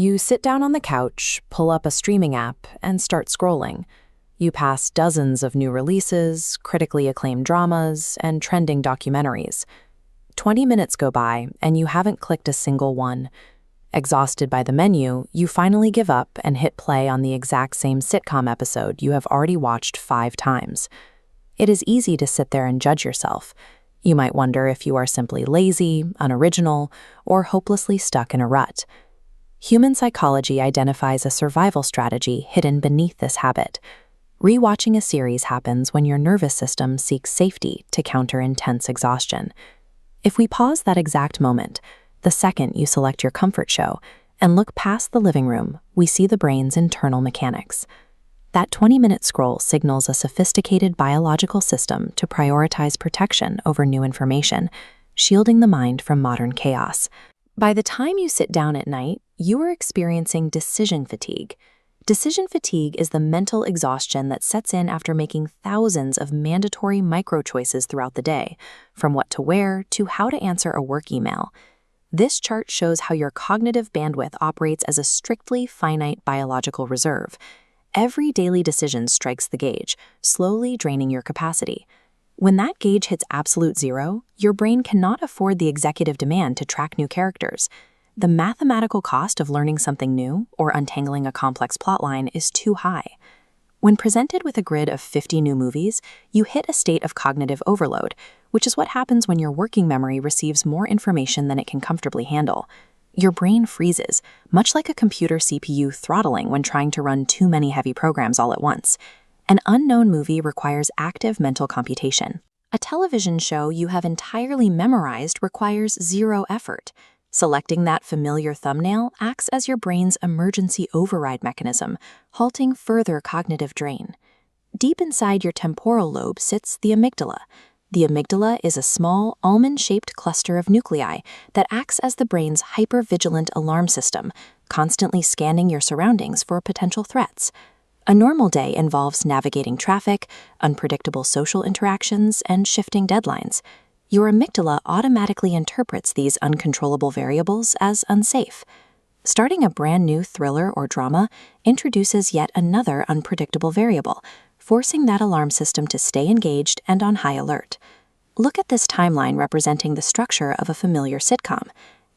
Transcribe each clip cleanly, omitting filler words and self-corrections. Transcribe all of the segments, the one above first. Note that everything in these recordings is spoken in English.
You sit down on the couch, pull up a streaming app, and start scrolling. You pass dozens of new releases, critically acclaimed dramas, and trending documentaries. 20 minutes go by, and you haven't clicked a single one. Exhausted by the menu, you finally give up and hit play on the exact same sitcom episode you have already watched 5 times. It is easy to sit there and judge yourself. You might wonder if you are simply lazy, unoriginal, or hopelessly stuck in a rut. Human psychology identifies a survival strategy hidden beneath this habit. Rewatching a series happens when your nervous system seeks safety to counter intense exhaustion. If we pause that exact moment, the second you select your comfort show, and look past the living room, we see the brain's internal mechanics. That 20-minute scroll signals a sophisticated biological system to prioritize protection over new information, shielding the mind from modern chaos. By the time you sit down at night, you are experiencing decision fatigue. Decision fatigue is the mental exhaustion that sets in after making thousands of mandatory micro-choices throughout the day, from what to wear to how to answer a work email. This chart shows how your cognitive bandwidth operates as a strictly finite biological reserve. Every daily decision strikes the gauge, slowly draining your capacity. When that gauge hits absolute zero, your brain cannot afford the executive demand to track new characters. The mathematical cost of learning something new or untangling a complex plotline is too high. When presented with a grid of 50 new movies, you hit a state of cognitive overload, which is what happens when your working memory receives more information than it can comfortably handle. Your brain freezes, much like a computer CPU throttling when trying to run too many heavy programs all at once. An unknown movie requires active mental computation. A television show you have entirely memorized requires zero effort. Selecting that familiar thumbnail acts as your brain's emergency override mechanism, halting further cognitive drain. Deep inside your temporal lobe sits the amygdala. The amygdala is a small, almond-shaped cluster of nuclei that acts as the brain's hyper-vigilant alarm system, constantly scanning your surroundings for potential threats. A normal day involves navigating traffic, unpredictable social interactions, and shifting deadlines. Your amygdala automatically interprets these uncontrollable variables as unsafe. Starting a brand new thriller or drama introduces yet another unpredictable variable, forcing that alarm system to stay engaged and on high alert. Look at this timeline representing the structure of a familiar sitcom.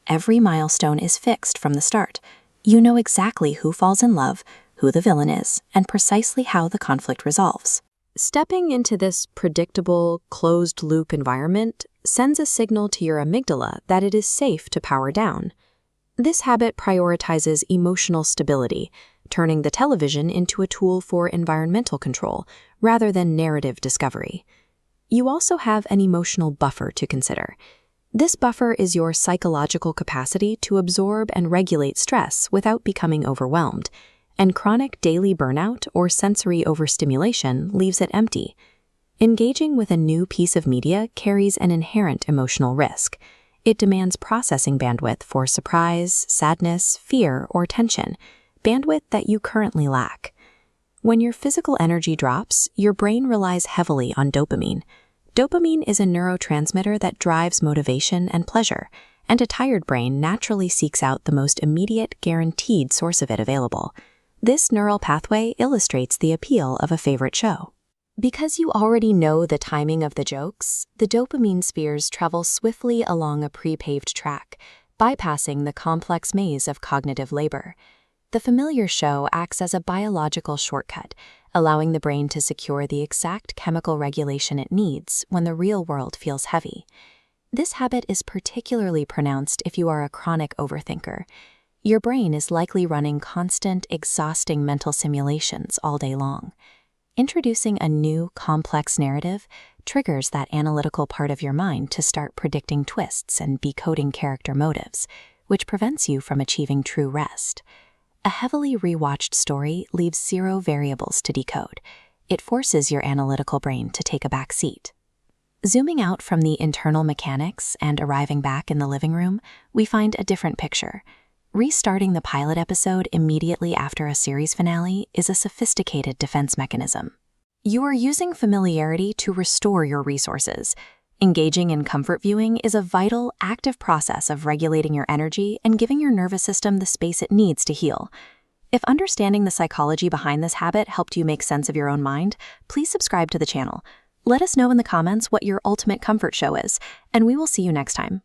Every milestone is fixed from the start. You know exactly who falls in love, who the villain is, and precisely how the conflict resolves. Stepping into this predictable, closed-loop environment sends a signal to your amygdala that it is safe to power down. This habit prioritizes emotional stability, turning the television into a tool for environmental control rather than narrative discovery. You also have an emotional buffer to consider. This buffer is your psychological capacity to absorb and regulate stress without becoming overwhelmed, and chronic daily burnout or sensory overstimulation leaves it empty. Engaging with a new piece of media carries an inherent emotional risk. It demands processing bandwidth for surprise, sadness, fear, or tension, bandwidth that you currently lack. When your physical energy drops, your brain relies heavily on dopamine. Dopamine is a neurotransmitter that drives motivation and pleasure, and a tired brain naturally seeks out the most immediate, guaranteed source of it available. This neural pathway illustrates the appeal of a favorite show. Because you already know the timing of the jokes, the dopamine spheres travel swiftly along a pre-paved track, bypassing the complex maze of cognitive labor. The familiar show acts as a biological shortcut, allowing the brain to secure the exact chemical regulation it needs when the real world feels heavy. This habit is particularly pronounced if you are a chronic overthinker. Your brain is likely running constant, exhausting mental simulations all day long. Introducing a new, complex narrative triggers that analytical part of your mind to start predicting twists and decoding character motives, which prevents you from achieving true rest. A heavily rewatched story leaves zero variables to decode. It forces your analytical brain to take a back seat. Zooming out from the internal mechanics and arriving back in the living room, we find a different picture. Restarting the pilot episode immediately after a series finale is a sophisticated defense mechanism. You are using familiarity to restore your resources. Engaging in comfort viewing is a vital, active process of regulating your energy and giving your nervous system the space it needs to heal. If understanding the psychology behind this habit helped you make sense of your own mind, please subscribe to the channel. Let us know in the comments what your ultimate comfort show is, and we will see you next time.